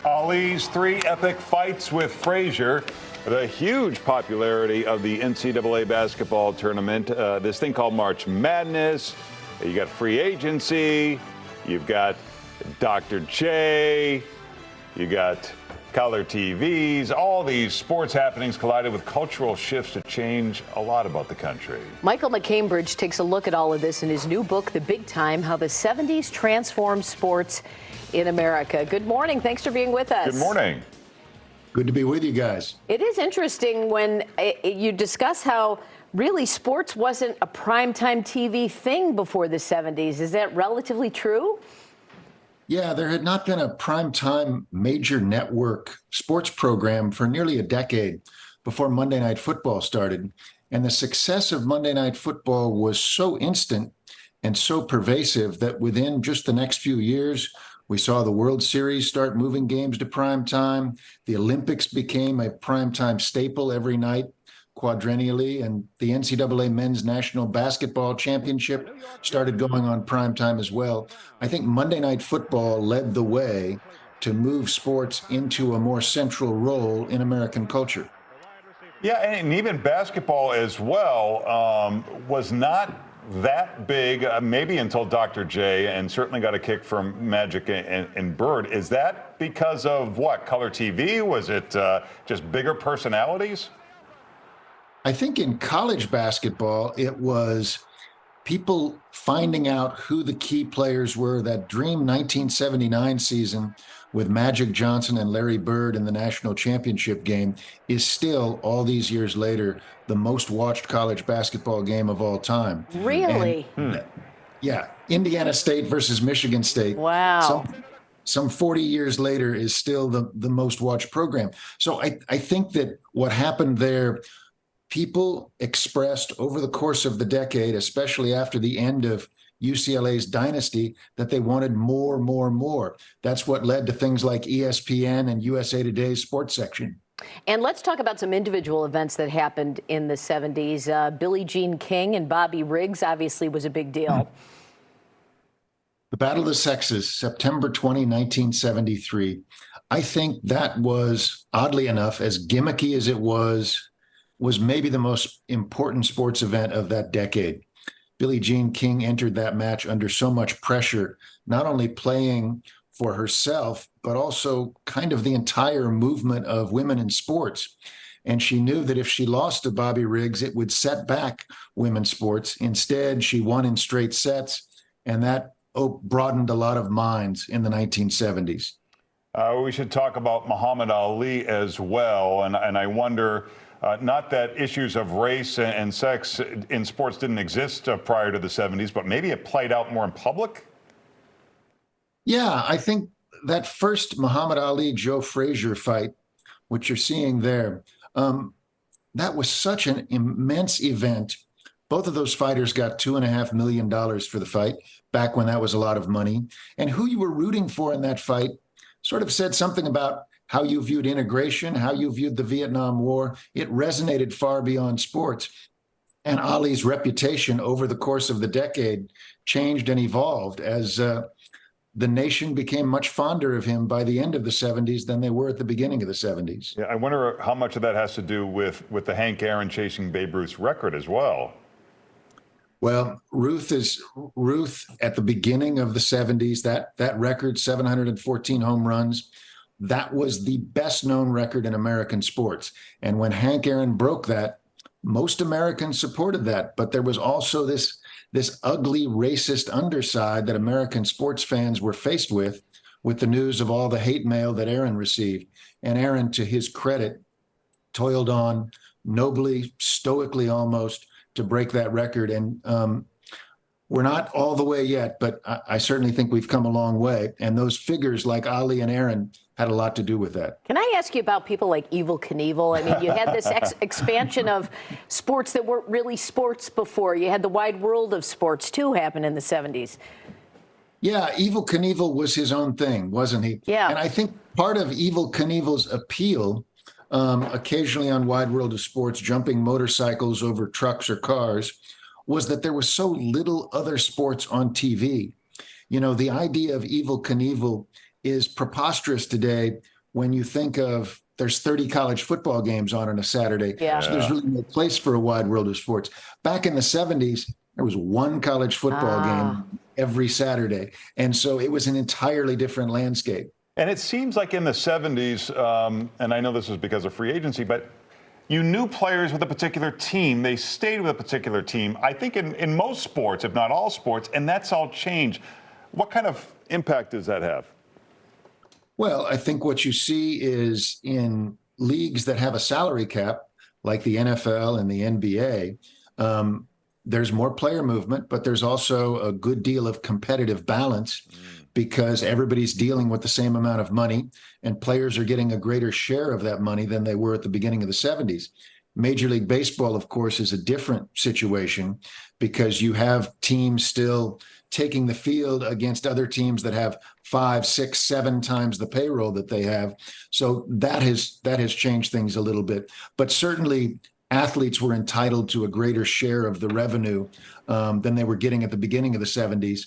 Ali's three epic fights with Frazier, the huge popularity of the NCAA basketball tournament, this thing called March Madness. You got free agency, you've got Dr. J, you got color TVs, all these sports happenings collided with cultural shifts to change a lot about the country. Michael McCambridge takes a look at all of this in his new book, The Big Time, How the 70s Transformed Sports in America. Good morning. Thanks for being with us. Good morning. Good to be with you guys. It is interesting when you discuss how really sports wasn't a primetime TV thing before the 70s. Is that relatively true? Yeah, there had not been a primetime major network sports program for nearly a decade before Monday Night Football started. And the success of Monday Night Football was so instant and so pervasive that within just the next few years, we saw the World Series start moving games to prime time. The Olympics became a primetime staple every night, quadrennially, and the NCAA Men's National Basketball Championship started going on primetime as well. I think Monday Night Football led the way to move sports into a more central role in American culture. Yeah, and even basketball as well was not that big, maybe until Dr. J, and certainly got a kick from Magic and Bird. Is that because of what? Color TV? Was it just bigger personalities? I think in college basketball, it was people finding out who the key players were. That dream 1979 season with Magic Johnson and Larry Bird in the national championship game is still, all these years later, the most watched college basketball game of all time. Really? Yeah. Indiana State versus Michigan State. Wow. Some 40 years later is still the most watched program. So I think that what happened there, people expressed over the course of the decade, especially after the end of UCLA's dynasty, that they wanted more. That's what led to things like ESPN and USA Today's sports section. And let's talk about some individual events that happened in the 70s. Billie Jean King and Bobby Riggs obviously was a big deal. The Battle of the Sexes, September 20, 1973. I think that was, oddly enough, as gimmicky as it was maybe the most important sports event of that decade. Billie Jean King entered that match under so much pressure, not only playing for herself, but also kind of the entire movement of women in sports. And she knew that if she lost to Bobby Riggs, it would set back women's sports. Instead, she won in straight sets, and that broadened a lot of minds in the 1970s. We should talk about Muhammad Ali as well, and I wonder, not that issues of race and sex in sports didn't exist prior to the 70s, but maybe it played out more in public? Yeah, I think that first Muhammad Ali-Joe Frazier fight, which you're seeing there, that was such an immense event. Both of those fighters got $2.5 million for the fight, back when that was a lot of money. And who you were rooting for in that fight sort of said something about how you viewed integration, how you viewed the Vietnam War. It resonated far beyond sports. And Ali's reputation over the course of the decade changed and evolved as the nation became much fonder of him by the end of the 70s than they were at the beginning of the 70s. Yeah, I wonder how much of that has to do with the Hank Aaron chasing Babe Ruth's record as well. Well, Ruth at the beginning of the 70s, that record, 714 home runs, that was the best known record in American sports. And when Hank Aaron broke that, most Americans supported that. But there was also this ugly racist underside that American sports fans were faced with the news of all the hate mail that Aaron received. And Aaron, to his credit, toiled on nobly, stoically almost, to break that record. And we're not all the way yet, but I certainly think we've come a long way. And those figures like Ali and Aaron had a lot to do with that. Can I ask you about people like Evel Knievel? I mean, you had this expansion of sports that weren't really sports before. You had the wide world of sports, too, happen in the 70s. Yeah, Evel Knievel was his own thing, wasn't he? Yeah. And I think part of Evel Knievel's appeal, occasionally on Wide World of Sports, jumping motorcycles over trucks or cars, was that there was so little other sports on TV. You know, the idea of Evel Knievel is preposterous today when you think of there's 30 college football games on a Saturday. Yeah. So there's really no place for a wide world of sports. Back in the 70s, there was one college football game every Saturday. And so it was an entirely different landscape. And it seems like in the 70s, and I know this was because of free agency, but you knew players with a particular team. They stayed with a particular team. I think in most sports, if not all sports, and that's all changed. What kind of impact does that have? Well, I think what you see is in leagues that have a salary cap, like the NFL and the NBA, there's more player movement, but there's also a good deal of competitive balance because everybody's dealing with the same amount of money and players are getting a greater share of that money than they were at the beginning of the 70s. Major League Baseball, of course, is a different situation because you have teams still taking the field against other teams that have 5, 6, 7 times the payroll that they have. So that has changed things a little bit. But certainly athletes were entitled to a greater share of the revenue than they were getting at the beginning of the 70s.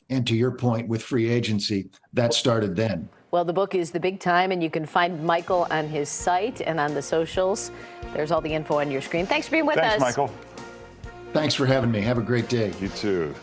And to your point with free agency, that started then. Well, the book is The Big Time, and you can find Michael on his site and on the socials. There's all the info on your screen. Thanks for being with us. Thanks, Michael. Thanks for having me. Have a great day. You too.